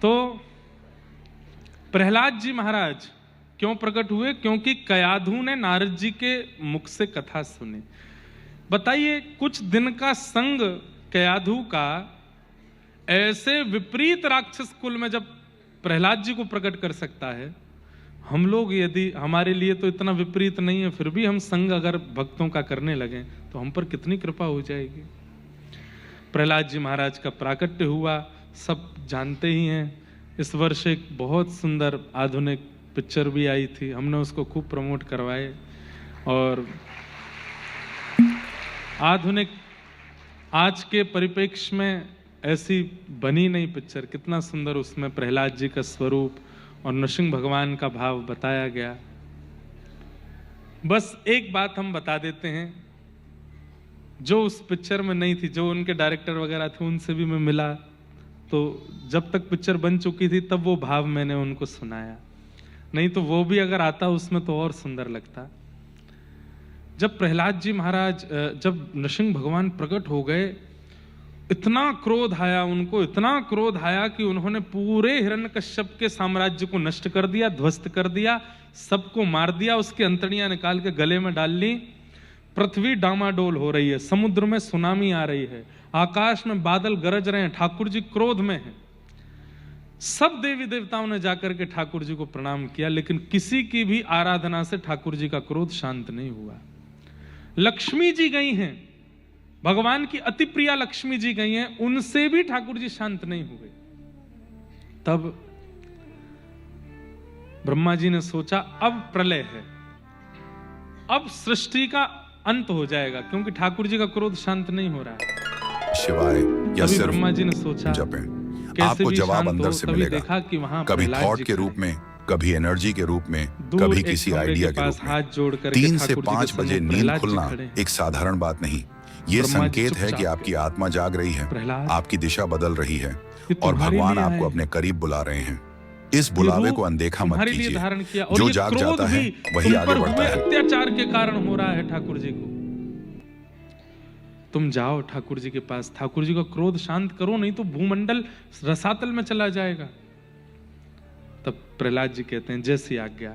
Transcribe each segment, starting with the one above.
तो प्रहलाद जी महाराज क्यों प्रकट हुए? क्योंकि कयाधु ने नारद जी के मुख से कथा सुनी। बताइए, कुछ दिन का संग कयाधु का ऐसे विपरीत राक्षस कुल में जब प्रहलाद जी को प्रकट कर सकता है, हम लोग यदि, हमारे लिए तो इतना विपरीत नहीं है, फिर भी हम संग अगर भक्तों का करने लगे तो हम पर कितनी कृपा हो जाएगी। प्रहलाद जी महाराज का प्राकट्य हुआ, सब जानते ही हैं। इस वर्ष एक बहुत सुंदर आधुनिक पिक्चर भी आई थी, हमने उसको खूब प्रमोट करवाए। और आधुनिक आज के परिप्रेक्ष्य में ऐसी बनी नहीं पिक्चर। कितना सुंदर उसमें प्रहलाद जी का स्वरूप और नृसिंह भगवान का भाव बताया गया। बस एक बात हम बता देते हैं जो उस पिक्चर में नहीं थी, जो उनके डायरेक्टर वगैरह थे उनसे भी मैं मिला, तो जब तक पिक्चर बन चुकी थी तब वो भाव मैंने उनको सुनाया, नहीं तो वो भी अगर आता उसमें तो और सुंदर लगता। जब प्रहलाद जी महाराज, जब नृसिंह भगवान प्रकट हो गए, इतना क्रोध आया उनको, इतना क्रोध आया कि उन्होंने पूरे हिरण्यकश्यप के साम्राज्य को नष्ट कर दिया, ध्वस्त कर दिया, सबको मार दिया, उसकी अंतड़ियां निकाल के गले में डाल ली। पृथ्वी डामाडोल हो रही है, समुद्र में सुनामी आ रही है, आकाश में बादल गरज रहे हैं, ठाकुर जी क्रोध में हैं। सब देवी देवताओं ने जाकर के ठाकुर जी को प्रणाम किया, लेकिन किसी की भी आराधना से ठाकुर जी का क्रोध शांत नहीं हुआ। लक्ष्मी जी गई हैं, भगवान की अति प्रिया लक्ष्मी जी गई हैं, उनसे भी ठाकुर जी शांत नहीं हुए। तब ब्रह्मा जी ने सोचा अब प्रलय है, अब सृष्टि का अंत हो जाएगा, क्योंकि ठाकुर जी का क्रोध शांत नहीं हो रहा है। शिवाय या सिर्फ ब्रह्मा जी ने सोचा जपें, आपको जवाब अंदर से मिलेगा। देखा कि वहां कभी थॉट के रूप में, कभी एनर्जी के रूप में, कभी किसी आइडिया के रूप में। हाथ जोड़कर 3 से 5 बजे नींद खुलना एक साधारण बात नहीं, ये संकेत है कि आपकी आत्मा जाग रही है, आपकी दिशा बदल रही है और भगवान आपको अपने करीब बुला रहे हैं। इस बुलावे को अनदेखा मत कीजिए। जो जाग जाता है वही आगे बढ़ता है। अत्याचार के कारण हो रहा है ठाकुर जी को, तुम जाओ ठाकुर जी के पास, ठाकुर जी का क्रोध शांत करो, नहीं तो भूमंडल रसातल में चला जाएगा। तब प्रहलाद जी कहते हैं जैसी आज्ञा,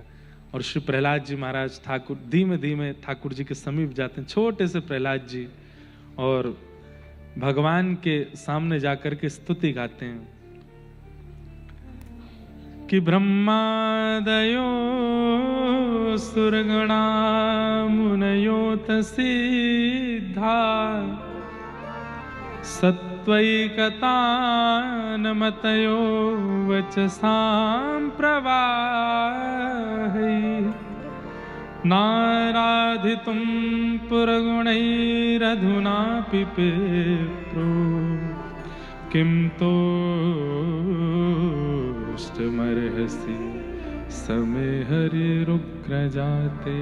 और श्री प्रहलाद जी महाराज ठाकुर धीमे धीमे ठाकुर जी के समीप जाते हैं, छोटे से प्रहलाद जी, और भगवान के सामने जाकर के स्तुति गाते हैं कि ब्रह्मादयो सुरगणा मुनयो तसिद्धा सत्वैकतानमतयो वचसां प्रवाहै नाराधितुं पुरगुणैरधुनापि पिप्रो किं तोष्टमर्हसि समे हरिरुग्र जाते।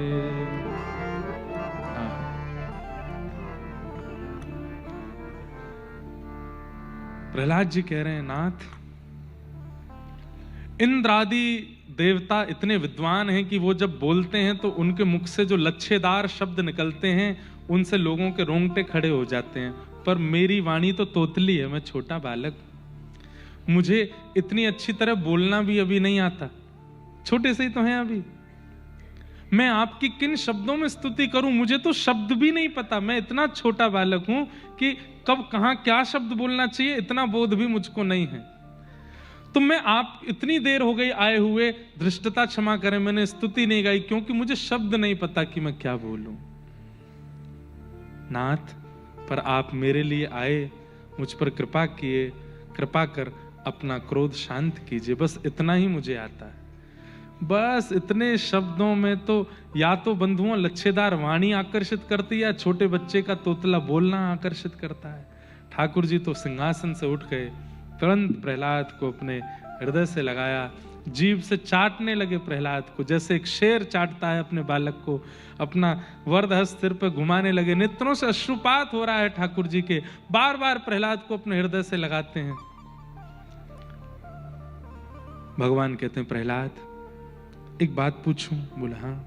प्रहलाद जी कह रहे हैं, नाथ, इंद्रादि देवता इतने विद्वान हैं कि वो जब बोलते हैं तो उनके मुख से जो लच्छेदार शब्द निकलते हैं उनसे लोगों के रोंगटे खड़े हो जाते हैं, पर मेरी वाणी तो तोतली है, मैं छोटा बालक, मुझे इतनी अच्छी तरह बोलना भी अभी नहीं आता, छोटे से ही तो हैं अभी, मैं आपकी किन शब्दों में स्तुति करूं, मुझे तो शब्द भी नहीं पता, मैं इतना छोटा बालक हूं कि कब कहां क्या शब्द बोलना चाहिए इतना बोध भी मुझको नहीं है। तो मैं, आप इतनी देर हो गई आए हुए, धृष्टता क्षमा करें, मैंने स्तुति नहीं गाई क्योंकि मुझे शब्द नहीं पता कि मैं क्या बोलूं। नाथ, पर आप मेरे लिए आए, मुझ पर कृपा किए, कृपा कर अपना क्रोध शांत कीजिए, बस इतना ही मुझे आता है। बस इतने शब्दों में तो या तो बंधुओं लच्छेदार वाणी आकर्षित करती है, या छोटे बच्चे का तोतला बोलना आकर्षित करता है। ठाकुर जी तो सिंहासन से उठ गए, तुरंत प्रहलाद को अपने हृदय से लगाया, जीभ से चाटने लगे प्रहलाद को, जैसे एक शेर चाटता है अपने बालक को, अपना वरदहस्त सिर पर घुमाने लगे। नेत्रों से अश्रुपात हो रहा है ठाकुर जी के, बार बार प्रहलाद को अपने हृदय से लगाते हैं। भगवान कहते हैं, प्रहलाद एक बात पूछूं? बोला हाँ।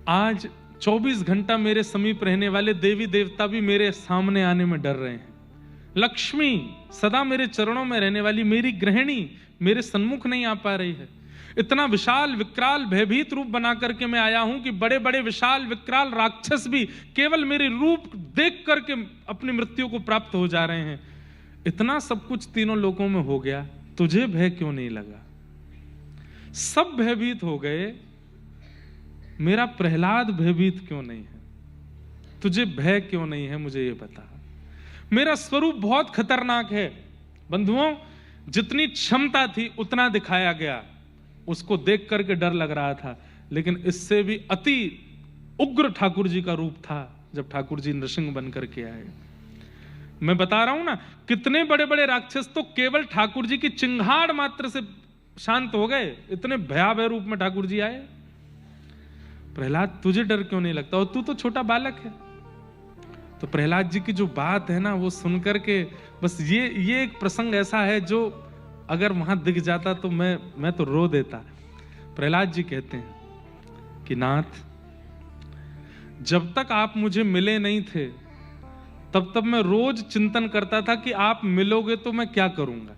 आज 24 घंटा मेरे समीप रहने वाले देवी देवता भी मेरे सामने आने में डर रहे हैं, लक्ष्मी सदा मेरे चरणों में रहने वाली मेरी गृहिणी मेरे सन्मुख नहीं आ पा रही है। इतना विशाल विकराल भयभीत रूप बना करके मैं आया हूं कि बड़े बड़े विशाल विकराल राक्षस भी केवल मेरे रूप देख करके अपनी मृत्यु को प्राप्त हो जा रहे हैं। इतना सब कुछ तीनों लोकों में हो गया, तुझे भय क्यों नहीं लगा? सब भयभीत हो गए, मेरा प्रहलाद भयभीत क्यों नहीं है? तुझे भय क्यों नहीं है, मुझे ये बता। मेरा स्वरूप बहुत खतरनाक है। बंधुओं, जितनी क्षमता थी उतना दिखाया गया, उसको देख करके डर लग रहा था, लेकिन इससे भी अति उग्र ठाकुर जी का रूप था जब ठाकुर जी नृसिंह बन करके आए। मैं बता रहा हूं ना, कितने बड़े बड़े राक्षस तो केवल ठाकुर जी की चिंगाड़ मात्र से शांत हो गए, इतने भयावह रूप में ठाकुर जी आए। प्रहलाद तुझे डर क्यों नहीं लगता? और तू तो छोटा बालक है। तो प्रहलाद जी की जो बात है ना, वो सुनकर के बस ये एक प्रसंग ऐसा है जो अगर वहां दिख जाता तो मैं तो रो देता। प्रहलाद जी कहते हैं कि नाथ, जब तक आप मुझे मिले नहीं थे तब मैं रोज चिंतन करता था कि आप मिलोगे तो मैं क्या करूंगा।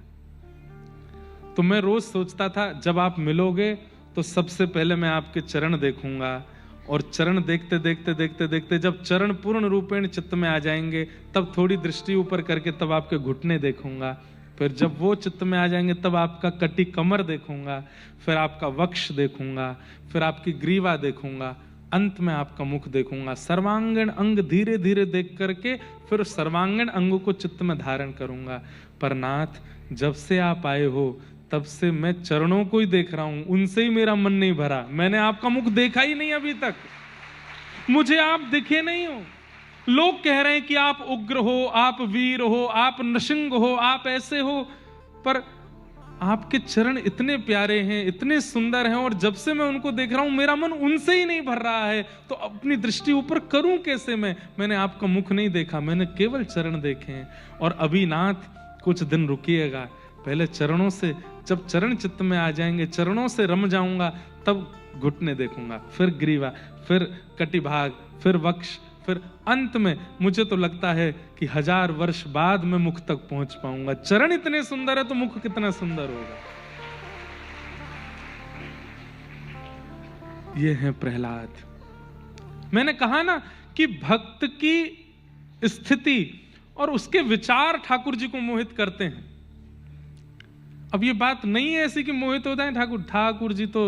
तो मैं रोज सोचता था जब आप मिलोगे तो सबसे पहले मैं आपके चरण देखूंगा, और चरण देखते देखते देखते देखते जब चरण पूर्ण रूपेण चित्त में आ जाएंगे तब थोड़ी दृष्टि ऊपर करके तब आपके घुटने देखूंगा, फिर जब वो चित्त में आ जाएंगे तब आपका कटी कमर देखूंगा, फिर आपका वक्ष देखूंगा, फिर आपकी ग्रीवा देखूंगा, अंत में आपका मुख देखूंगा। सर्वांगीण अंग धीरे धीरे देख करके फिर सर्वांगीण अंगों को चित्त में धारण करूंगा। पर नाथ, जब से आप आए हो तब से मैं चरणों को ही देख रहा हूं, उनसे ही मेरा मन नहीं भरा। मैंने आपका मुख देखा ही नहीं अभी तक, मुझे आप दिखे नहीं हो। लोग कह रहे हैं कि आप उग्र हो, आप वीर हो, आप नृसिंह हो, आप ऐसे हो, पर आपके चरण इतने प्यारे हैं, इतने सुंदर हैं, और जब से मैं उनको देख रहा हूं मेरा मन उनसे ही नहीं भर रहा है। तो अपनी दृष्टि ऊपर करूं कैसे? मैंने आपका मुख नहीं देखा, मैंने केवल चरण देखे हैं। और अभी नाथ कुछ दिन रुकिएगा, पहले चरणों से, जब चरण चित्त में आ जाएंगे, चरणों से रम जाऊंगा, तब घुटने देखूंगा, फिर ग्रीवा, फिर कटिभाग, फिर वक्ष, फिर अंत में मुझे तो लगता है कि 1000 वर्ष बाद मैं मुख तक पहुंच पाऊंगा। चरण इतने सुंदर है तो मुख कितना सुंदर होगा। ये है प्रहलाद। मैंने कहा ना कि भक्त की स्थिति और उसके विचार ठाकुर जी को मोहित करते हैं। अब ये बात नहीं है ऐसी कि मोहित होता है ठाकुर जी तो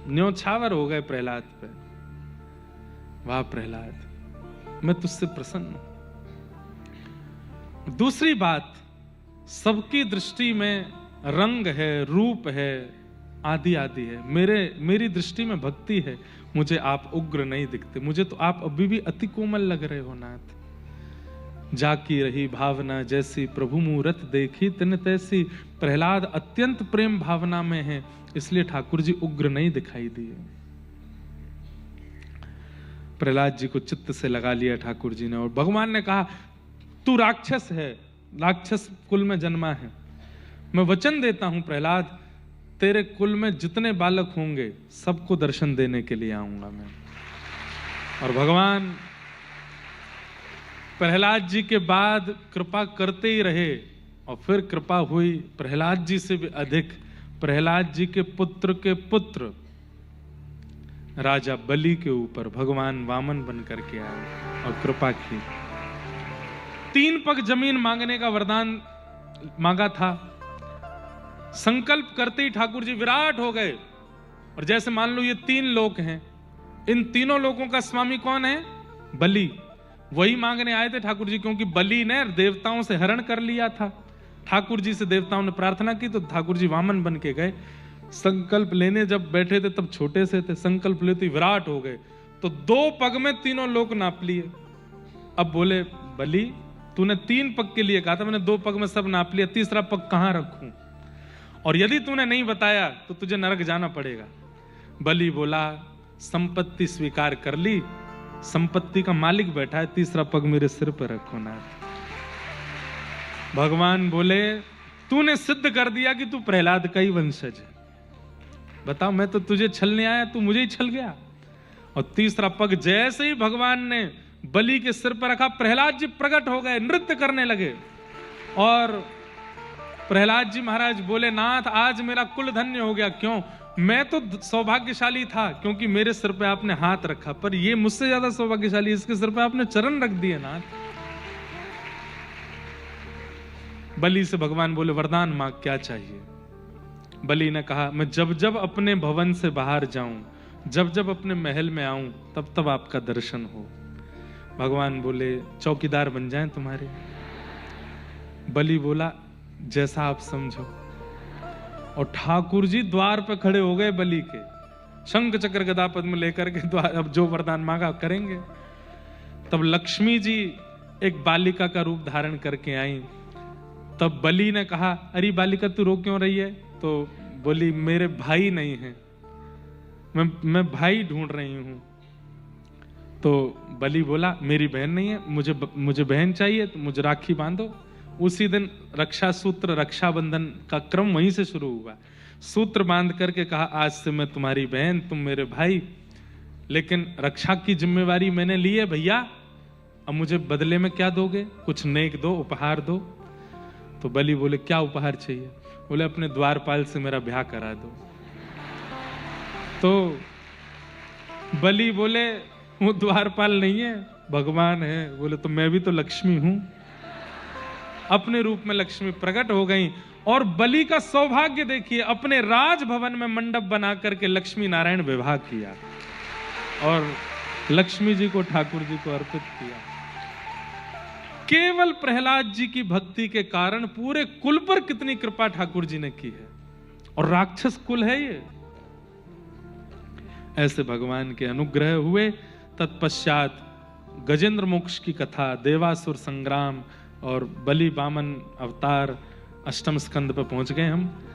न्योछावर हो गए प्रहलाद पे। वाह प्रहलाद, मैं तुझसे प्रसन्न हूं। दूसरी बात, सबकी दृष्टि में रंग है, रूप है, आदि आदि है। मेरी दृष्टि में भक्ति है। मुझे आप उग्र नहीं दिखते, मुझे तो आप अभी भी अति कोमल लग रहे हो नाथ। जाकी रही भावना जैसी, प्रभु मूरत देखी तिन तैसी। प्रहलाद अत्यंत प्रेम भावना में है, इसलिए ठाकुर जी उग्र नहीं दिखाई दिए। प्रहलाद जी को चित्त से लगा लिया ठाकुर जी ने, और भगवान ने कहा तू राक्षस है, राक्षस कुल में जन्मा है। मैं वचन देता हूं प्रहलाद, तेरे कुल में जितने बालक होंगे सबको दर्शन देने के लिए आऊंगा मैं। और भगवान प्रहलाद जी के बाद कृपा करते ही रहे, और फिर कृपा हुई प्रहलाद जी से भी अधिक। प्रहलाद जी के पुत्र राजा बलि के ऊपर भगवान वामन बन करके आए और कृपा की। 3 पग जमीन मांगने का वरदान मांगा था। संकल्प करते ही ठाकुर जी विराट हो गए। और जैसे मान लो ये 3 लोक हैं, इन तीनों लोकों का स्वामी कौन है? बलि। वही मांगने आए थे ठाकुर जी, क्योंकि बलि ने देवताओं से हरण कर लिया था। ठाकुर जी से देवताओं ने प्रार्थना की तो ठाकुर जी वामन बन के गए। संकल्प लेने जब बैठे थे तब छोटे से थे, संकल्प लेते विराट हो गए। तो 2 पग में तीनों लोक नाप लिए। अब बोले बलि, तूने 3 पग के लिए कहा था, मैंने 2 पग में सब नाप लिया, तीसरा पग कहां रखूं? और यदि तूने नहीं बताया तो तुझे नरक जाना पड़ेगा। बलि बोला संपत्ति स्वीकार कर ली, संपत्ति का मालिक बैठा है, तीसरा पग मेरे सिर पर रखो ना। भगवान बोले तूने सिद्ध कर दिया कि तू प्रहलाद का ही वंशज है। बताओ, मैं तो तुझे छलने आया, तू मुझे ही छल गया। और तीसरा पग जैसे ही भगवान ने बलि के सिर पर रखा, प्रहलाद जी प्रकट हो गए, नृत्य करने लगे। और प्रहलाद जी महाराज बोले, नाथ आज मेरा कुल धन्य हो गया। क्यों? मैं तो सौभाग्यशाली था क्योंकि मेरे सिर पे आपने हाथ रखा, पर ये मुझसे ज्यादा सौभाग्यशाली, इसके सिर पे आपने चरण रख दिए नाथ। बलि से भगवान बोले, वरदान मांग, क्या चाहिए? बलि ने कहा, मैं जब जब अपने भवन से बाहर जाऊं, जब जब अपने महल में आऊं, तब तब आपका दर्शन हो। भगवान बोले, चौकीदार बन जाएं तुम्हारे? बलि बोला, जैसा आप समझो। और ठाकुर जी द्वार पे खड़े हो गए बलि के, शंख चक्र गदा पद्म लेकर के द्वार, अब जो वरदान मांगा करेंगे। तब लक्ष्मी जी एक बालिका का रूप धारण करके आई। तब बलि ने कहा, अरे बालिका तू रो क्यों रही है? तो बोली, मेरे भाई नहीं है, मैं भाई ढूंढ रही हूं। तो बलि बोला, मेरी बहन नहीं है, मुझे बहन चाहिए, तो मुझे राखी बांधो। उसी दिन रक्षा सूत्र, रक्षाबंधन का क्रम वहीं से शुरू हुआ। सूत्र बांध करके कहा, आज से मैं तुम्हारी बहन, तुम मेरे भाई, लेकिन रक्षा की जिम्मेवारी मैंने ली है भैया। अब मुझे बदले में क्या दोगे? कुछ नेक दो, उपहार दो। तो बलि बोले, क्या उपहार चाहिए? बोले, अपने द्वारपाल से मेरा ब्याह करा दो। तो बलि बोले, वो द्वारपाल नहीं है, भगवान है। बोले, तो मैं भी तो लक्ष्मी हूं। अपने रूप में लक्ष्मी प्रकट हो गई। और बलि का सौभाग्य देखिए, अपने राजभवन में मंडप बना करके लक्ष्मी नारायण विवाह किया और लक्ष्मी जी को ठाकुर जी को अर्पित किया। केवल प्रहलाद जी की भक्ति के कारण पूरे कुल पर कितनी कृपा ठाकुर जी ने की है। और राक्षस कुल है ये। ऐसे भगवान के अनुग्रह हुए। तत्पश्चात गजेंद्र मोक्ष की कथा, देवासुर संग्राम और बलि वामन अवतार, अष्टम स्कंद पर पहुंच गए हम।